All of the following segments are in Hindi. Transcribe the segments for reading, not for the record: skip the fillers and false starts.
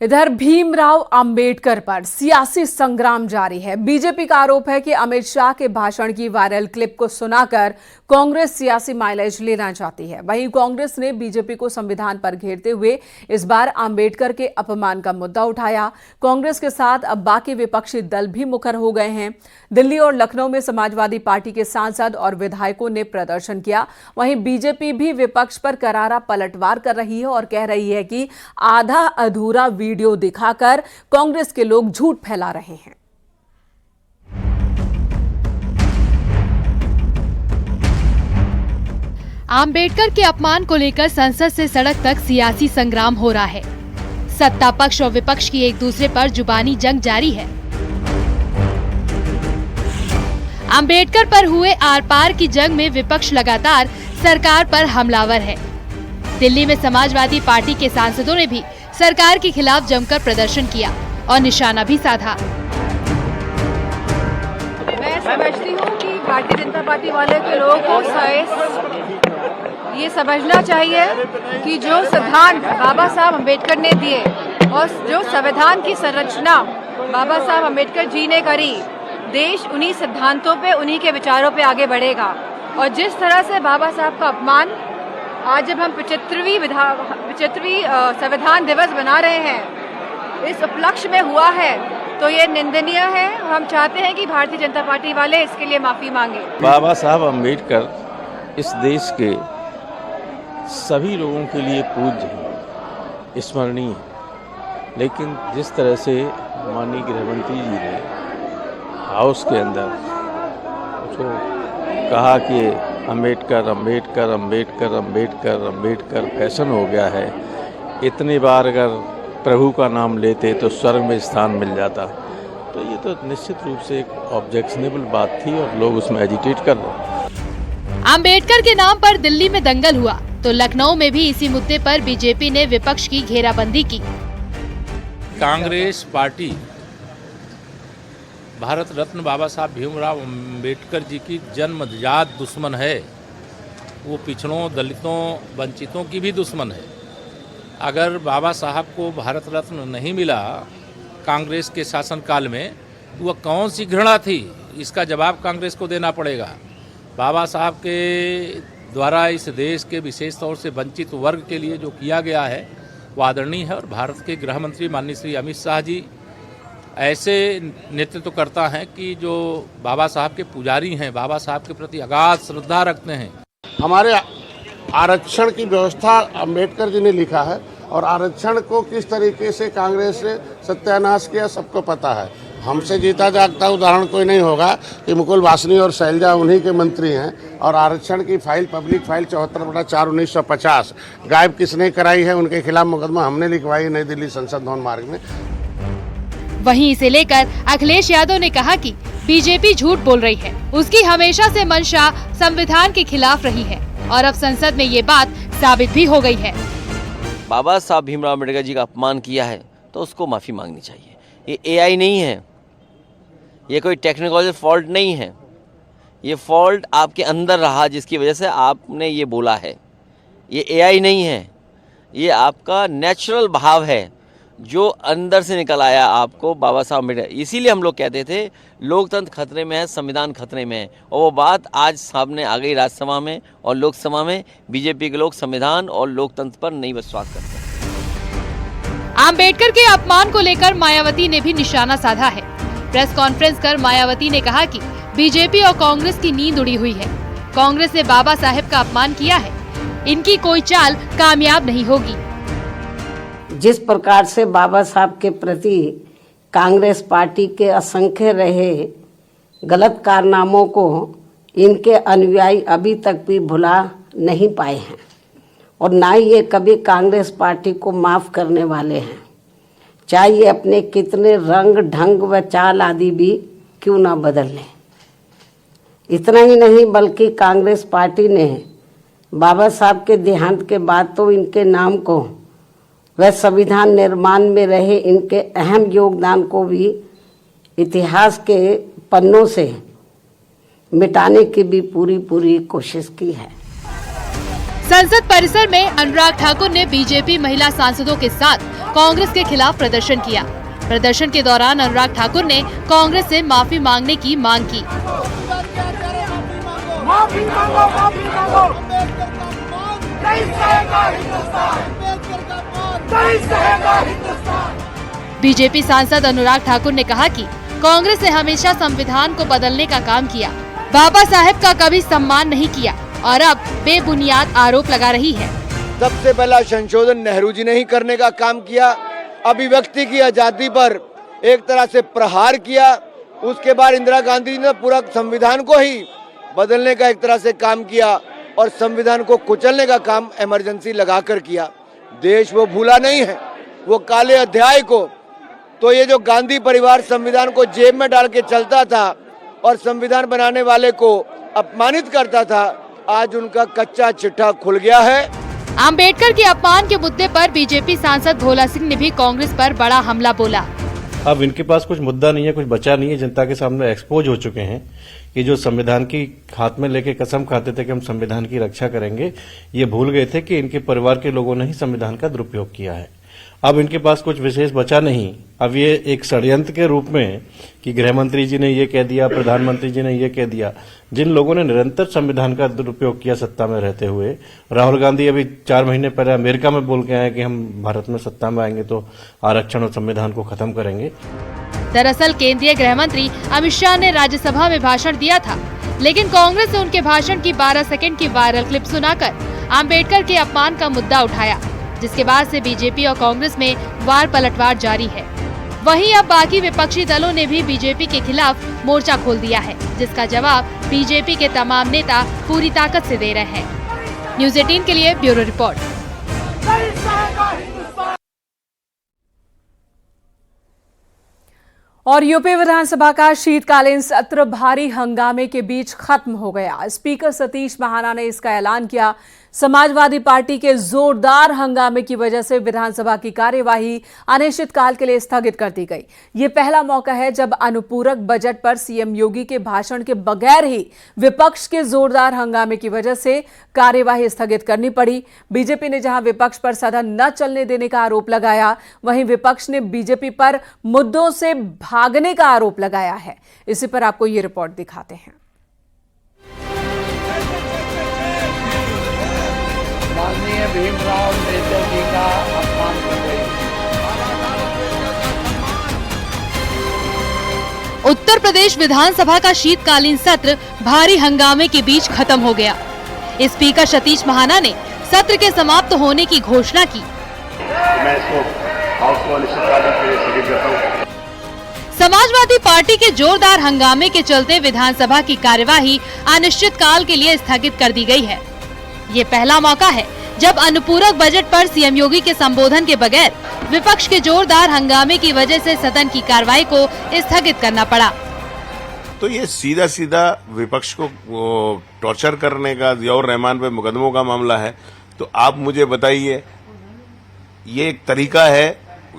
इधर भीमराव अंबेडकर पर सियासी संग्राम जारी है। बीजेपी का आरोप है कि अमित शाह के भाषण की वायरल क्लिप को सुनाकर कांग्रेस सियासी माइलेज लेना चाहती है। वहीं कांग्रेस ने बीजेपी को संविधान पर घेरते हुए इस बार अंबेडकर के अपमान का मुद्दा उठाया। कांग्रेस के साथ अब बाकी विपक्षी दल भी मुखर हो गए हैं। दिल्ली और लखनऊ में समाजवादी पार्टी के सांसद और विधायकों ने प्रदर्शन किया। वहीं बीजेपी भी विपक्ष पर करारा पलटवार कर रही है और कह रही है कि आधा अधूरा वीडियो दिखाकर कांग्रेस के लोग झूठ फैला रहे हैं। अंबेडकर के अपमान को लेकर संसद से सड़क तक सियासी संग्राम हो रहा है। सत्ता पक्ष और विपक्ष की एक दूसरे पर जुबानी जंग जारी है। अंबेडकर पर हुए आर पार की जंग में विपक्ष लगातार सरकार पर हमलावर है। दिल्ली में समाजवादी पार्टी के सांसदों ने भी सरकार के खिलाफ जमकर प्रदर्शन किया और निशाना भी साधा। मैं समझती हूँ कि भारतीय जनता पार्टी वाले के लोगों को ये समझना चाहिए कि जो सिद्धांत बाबा साहब अम्बेडकर ने दिए और जो संविधान की संरचना बाबा साहब अम्बेडकर जी ने करी, देश उन्हीं सिद्धांतों पे, उन्हीं के विचारों पे आगे बढ़ेगा। और जिस तरह से बाबा साहब का अपमान आज जब हम 75वीं संविधान दिवस मना रहे हैं, इस उपलक्ष्य में हुआ है, तो ये निंदनीय है। हम चाहते हैं कि भारतीय जनता पार्टी वाले इसके लिए माफी मांगे। बाबा साहब अम्बेडकर इस देश के सभी लोगों के लिए पूज्य हैं, स्मरणीय है। लेकिन जिस तरह से माननीय गृहमंत्री जी ने हाउस के अंदर जो कहा कि अम्बेडकर अम्बेडकर अम्बेडकर अम्बेडकर अम्बेडकर फैशन हो गया है, इतनी बार अगर प्रभु का नाम लेते तो स्वर्ग में स्थान मिल जाता, तो ये तो निश्चित रूप से एक ऑब्जेक्शनेबल बात थी और लोग उसमें एजिटेट कर रहे। अंबेडकर के नाम पर दिल्ली में दंगल हुआ तो लखनऊ में भी इसी मुद्दे पर बीजेपी ने विपक्ष की घेराबंदी की। कांग्रेस पार्टी भारत रत्न बाबा साहब भीमराव अंबेडकर जी की जन्मजात दुश्मन है। वो पिछड़ों, दलितों, वंचितों की भी दुश्मन है। अगर बाबा साहब को भारत रत्न नहीं मिला कांग्रेस के शासनकाल में, वह कौन सी घृणा थी, इसका जवाब कांग्रेस को देना पड़ेगा। बाबा साहब के द्वारा इस देश के विशेष तौर से वंचित वर्ग के लिए जो किया गया है वो आदरणीय है। और भारत के गृह मंत्री माननीय श्री अमित शाह जी ऐसे नेतृत्व करता है कि जो बाबा साहब के पुजारी हैं, बाबा साहब के प्रति अगाध श्रद्धा रखते हैं। हमारे आरक्षण की व्यवस्था अम्बेडकर जी ने लिखा है और आरक्षण को किस तरीके से कांग्रेस ने सत्यानाश किया सबको पता है। हमसे जीता जागता उदाहरण कोई नहीं होगा कि मुकुल वासनी और शैलजा उन्हीं के मंत्री हैं और आरक्षण की फाइल, पब्लिक फाइल 74/4/1950 गायब किसने कराई है, उनके खिलाफ मुकदमा हमने लिखवाई नई दिल्ली संसद भवन मार्ग में। वहीं इसे लेकर अखिलेश यादव ने कहा कि बीजेपी झूठ बोल रही है। उसकी हमेशा से मंशा संविधान के खिलाफ रही है और अब संसद में ये बात साबित भी हो गई है। बाबा साहब भीमराव अम्बेडकर जी का अपमान किया है तो उसको माफी मांगनी चाहिए। ये एआई नहीं है, ये कोई टेक्निकल फॉल्ट नहीं है, ये फॉल्ट आपके अंदर रहा जिसकी वजह से आपने ये बोला है। ये एआई नहीं है, ये आपका नेचुरल भाव है जो अंदर से निकल आया आपको बाबा साहब अम्बेडकर। इसीलिए हम लोग कहते थे लोकतंत्र खतरे में है, संविधान खतरे में है, और वो बात आज सामने आ गई। राज्यसभा में और लोकसभा में बीजेपी के लोग संविधान और लोकतंत्र पर नहीं विश्वास करते। अंबेडकर के अपमान को लेकर मायावती ने भी निशाना साधा है। प्रेस कॉन्फ्रेंस कर मायावती ने कहा कि बीजेपी और कांग्रेस की नींद उड़ी हुई है। कांग्रेस ने बाबा साहेब का अपमान किया है, इनकी कोई चाल कामयाब नहीं होगी। जिस प्रकार से बाबा साहब के प्रति कांग्रेस पार्टी के असंख्य रहे गलत कारनामों को इनके अनुयायी अभी तक भी भुला नहीं पाए हैं और ना ही ये कभी कांग्रेस पार्टी को माफ करने वाले हैं, चाहे ये अपने कितने रंग ढंग व चाल आदि भी क्यों ना बदल लें। इतना ही नहीं बल्कि कांग्रेस पार्टी ने बाबा साहब के देहांत के बाद तो इनके नाम को वह संविधान निर्माण में रहे इनके अहम योगदान को भी इतिहास के पन्नों से मिटाने की भी पूरी कोशिश की है। संसद परिसर में अनुराग ठाकुर ने बीजेपी महिला सांसदों के साथ कांग्रेस के खिलाफ प्रदर्शन किया। प्रदर्शन के दौरान अनुराग ठाकुर ने कांग्रेस से माफी मांगने की मांग की। बीजेपी सांसद अनुराग ठाकुर ने कहा कि कांग्रेस ने हमेशा संविधान को बदलने का काम किया, बाबा साहेब का कभी सम्मान नहीं किया और अब बेबुनियाद आरोप लगा रही है। सबसे पहला संशोधन नेहरू जी ने ही करने का काम किया, अभिव्यक्ति की आजादी पर एक तरह से प्रहार किया। उसके बाद इंदिरा गांधी जी ने पूरा संविधान को ही बदलने का एक तरह से काम किया और संविधान को कुचलने का काम इमरजेंसी लगाकर किया। देश वो भूला नहीं है, वो काले अध्याय को। तो ये जो गांधी परिवार संविधान को जेब में डाल के चलता था और संविधान बनाने वाले को अपमानित करता था, आज उनका कच्चा चिट्ठा खुल गया है। अंबेडकर के अपमान के मुद्दे पर बीजेपी सांसद भोला सिंह ने भी कांग्रेस पर बड़ा हमला बोला। अब इनके पास कुछ मुद्दा नहीं है, कुछ बचा नहीं है, जनता के सामने एक्सपोज हो चुके हैं कि जो संविधान की हाथ में लेके कसम खाते थे कि हम संविधान की रक्षा करेंगे, ये भूल गए थे कि इनके परिवार के लोगों ने ही संविधान का दुरुपयोग किया है। अब इनके पास कुछ विशेष बचा नहीं। अब ये एक षड्यंत्र के रूप में कि गृह मंत्री जी ने ये कह दिया, प्रधानमंत्री जी ने ये कह दिया, जिन लोगों ने निरंतर संविधान का दुरुपयोग किया सत्ता में रहते हुए। राहुल गांधी अभी 4 महीने पहले अमेरिका में बोल के आए कि हम भारत में सत्ता में आएंगे तो आरक्षण और संविधान को खत्म करेंगे। दरअसल केंद्रीय गृह मंत्री अमित शाह ने राज्यसभा में भाषण दिया था, लेकिन कांग्रेस ने उनके भाषण की 12 सेकंड की वायरल क्लिप सुनाकर अंबेडकर के अपमान का मुद्दा उठाया, जिसके बाद से बीजेपी और कांग्रेस में वार पलटवार जारी है। वहीं अब बाकी विपक्षी दलों ने भी बीजेपी के खिलाफ मोर्चा खोल दिया है, जिसका जवाब बीजेपी के तमाम नेता पूरी ताकत से दे रहे हैं। न्यूज़ 18 के लिए ब्यूरो रिपोर्ट। और यूपी विधानसभा का शीतकालीन सत्र भारी हंगामे के बीच खत्म हो गया। स्पीकर सतीश महाना ने इसका ऐलान किया। समाजवादी पार्टी के जोरदार हंगामे की वजह से विधानसभा की कार्यवाही अनिश्चितकाल के लिए स्थगित कर दी गई। ये पहला मौका है जब अनुपूरक बजट पर सीएम योगी के भाषण के बगैर ही विपक्ष के जोरदार हंगामे की वजह से कार्यवाही स्थगित करनी पड़ी। बीजेपी ने जहां विपक्ष पर सदन न चलने देने का आरोप लगाया, वहीं विपक्ष ने बीजेपी पर मुद्दों से भागने का आरोप लगाया है। इसी पर आपको ये रिपोर्ट दिखाते हैं। माननीय भीमराव अम्बेडकर जी का अपमान कर रही है। उत्तर प्रदेश विधानसभा का शीतकालीन सत्र भारी हंगामे के बीच खत्म हो गया। स्पीकर सतीश महाना ने सत्र के समाप्त होने की घोषणा की। मैं इसको हाउस को अनिश्चितकालीन के लिए स्थगित करता हूं। समाजवादी पार्टी के जोरदार हंगामे के चलते विधानसभा की कार्यवाही अनिश्चितकाल के लिए स्थगित कर दी गई है। ये पहला मौका है जब अनुपूरक बजट पर सीएम योगी के संबोधन के बगैर विपक्ष के जोरदार हंगामे की वजह से सदन की कार्रवाई को स्थगित करना पड़ा। तो ये सीधा सीधा विपक्ष को टॉर्चर करने का, जियाउर रहमान पे मुकदमों का मामला है। तो आप मुझे बताइए, ये एक तरीका है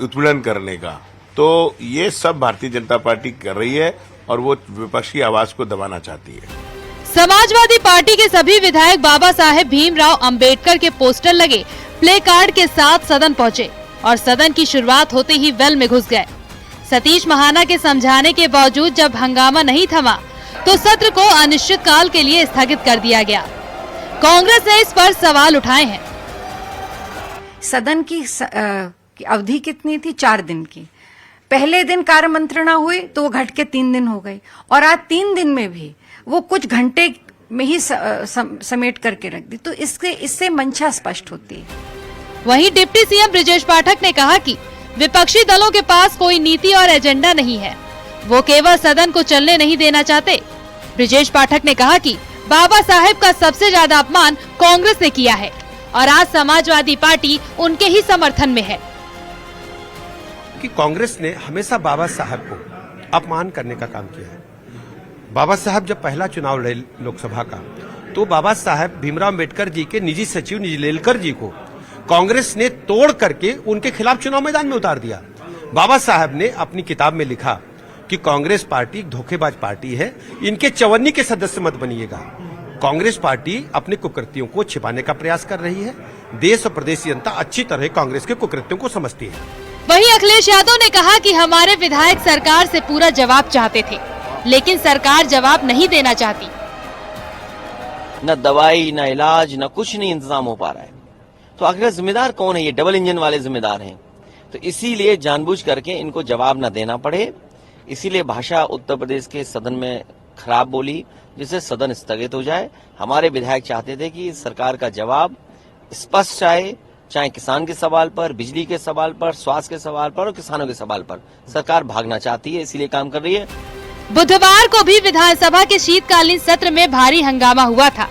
उत्पीड़न करने का। तो ये सब भारतीय जनता पार्टी कर रही है और वो विपक्ष की आवाज को दबाना चाहती है। समाजवादी पार्टी के सभी विधायक बाबा साहेब भीमराव अंबेडकर के पोस्टर लगे प्ले कार्ड के साथ सदन पहुंचे और सदन की शुरुआत होते ही वेल में घुस गए। सतीश महाना के समझाने के बावजूद जब हंगामा नहीं थमा तो सत्र को अनिश्चितकाल के लिए स्थगित कर दिया गया। कांग्रेस ने इस पर सवाल उठाए हैं। सदन की अवधि कितनी थी? 4 दिन की। पहले दिन कार्य मंत्रणा हुई तो वो घट के 3 दिन हो गई और आज 3 दिन में भी वो कुछ घंटे में ही समेट करके रख दी। तो इससे मंशा स्पष्ट होती है। वहीं डिप्टी सीएम ब्रिजेश पाठक ने कहा कि विपक्षी दलों के पास कोई नीति और एजेंडा नहीं है, वो केवल सदन को चलने नहीं देना चाहते। ब्रिजेश पाठक ने कहा कि बाबा साहेब का सबसे ज्यादा अपमान कांग्रेस ने किया है और आज समाजवादी पार्टी उनके ही समर्थन में है। कि कांग्रेस ने हमेशा बाबा साहब को अपमान करने का काम किया है। बाबा साहब जब पहला चुनाव लड़े लोकसभा का, तो बाबा साहब भीमराव अम्बेडकर जी के निजी सचिव नीलेलकर जी को कांग्रेस ने तोड़ करके उनके खिलाफ चुनाव मैदान में उतार दिया। बाबा साहब ने अपनी किताब में लिखा कि कांग्रेस पार्टी धोखेबाज पार्टी है, इनके चवन्नी के सदस्य मत बनिएगा। कांग्रेस पार्टी अपने कुकृत्यों को छिपाने का प्रयास कर रही है। देश और प्रदेश की जनता अच्छी तरह कांग्रेस के कुकृत्यों को समझती है। वहीं अखिलेश यादव ने कहा कि हमारे विधायक सरकार से पूरा जवाब चाहते थे, लेकिन सरकार जवाब नहीं देना चाहती। न दवाई, न इलाज, न कुछ नहीं इंतजाम हो पा रहा है। तो आखिर जिम्मेदार कौन है? ये डबल इंजन वाले जिम्मेदार हैं। तो इसीलिए जानबूझ करके इनको जवाब न देना पड़े, इसीलिए भाषा उत्तर प्रदेश के सदन में खराब बोली, जिससे सदन स्थगित हो जाए। हमारे विधायक चाहते थे कि सरकार का जवाब स्पष्ट आए, चाहे किसान के सवाल पर, बिजली के सवाल पर, स्वास्थ्य के सवाल पर और किसानों के सवाल पर। सरकार भागना चाहती है, इसीलिए काम कर रही है। बुधवार को भी विधानसभा के शीतकालीन सत्र में भारी हंगामा हुआ था।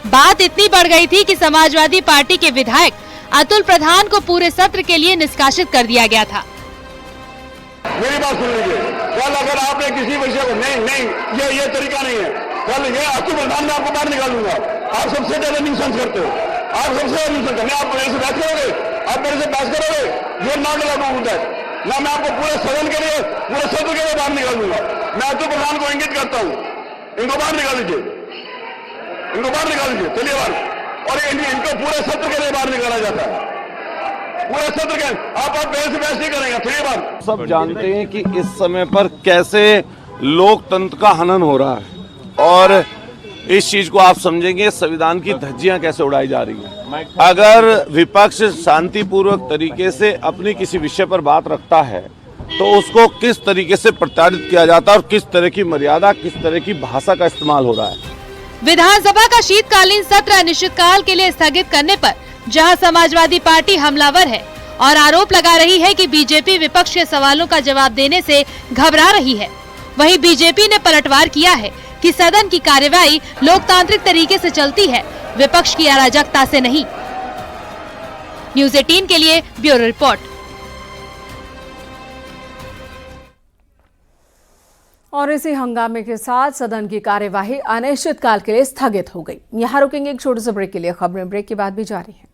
बात इतनी बढ़ गई थी कि समाजवादी पार्टी के विधायक अतुल प्रधान को पूरे सत्र के लिए निष्कासित कर दिया गया था। मेरी बात सुन लीजिए, कल अगर आपने किसी विषय को नहीं ये तरीका नहीं है, कल ये अतुल प्रधान में आपको बाहर निकालूंगा। आप सबसे ज्यादा न्यूसेंस करते हो, आप सबसे ज्यादा न्यूसेंस करते हैं। आप मेरे से बहस करोगे, आप मेरे से बहस करोगे, ये नॉट अलाउड होता है ना। मैं आपको पूरे सदन के लिए, पूरे सत्र के लिए बाहर निकाल दूंगा। मैं अतुल प्रधान को इंगित करता हूँ, इनको बाहर निकाल दीजिए, इनको बाहर निकाल दीजिए, चलिए बाहर। और इनको पूरे सत्र के लिए बाहर निकाला जाता है, पूरे सत्र के। आप बहस नहीं करेंगे, चलिए बाहर। सब जानते हैं कि इस समय पर कैसे लोकतंत्र का हनन हो रहा है और इस चीज को आप समझेंगे संविधान की धज्जियां कैसे उड़ाई जा रही हैं। अगर विपक्ष शांतिपूर्वक तरीके से अपनी किसी विषय पर बात रखता है तो उसको किस तरीके से प्रताड़ित किया जाता है और किस तरह की मर्यादा, किस तरह की भाषा का इस्तेमाल हो रहा है। विधानसभा का शीतकालीन सत्र अनिश्चितकाल के लिए स्थगित करने पर जहां समाजवादी पार्टी हमलावर है और आरोप लगा रही है कि बीजेपी विपक्ष के सवालों का जवाब देने से घबरा रही है, वहीं बीजेपी ने पलटवार किया है कि सदन की कार्यवाही लोकतांत्रिक तरीके से चलती है, विपक्ष की अराजकता से नहीं। न्यूज़ 18 के लिए ब्यूरो रिपोर्ट। और इसी हंगामे के साथ सदन की कार्यवाही अनिश्चितकाल के लिए स्थगित हो गई। यहाँ रुकेंगे एक छोटे से ब्रेक के लिए। खबरें ब्रेक के बाद भी जारी हैं।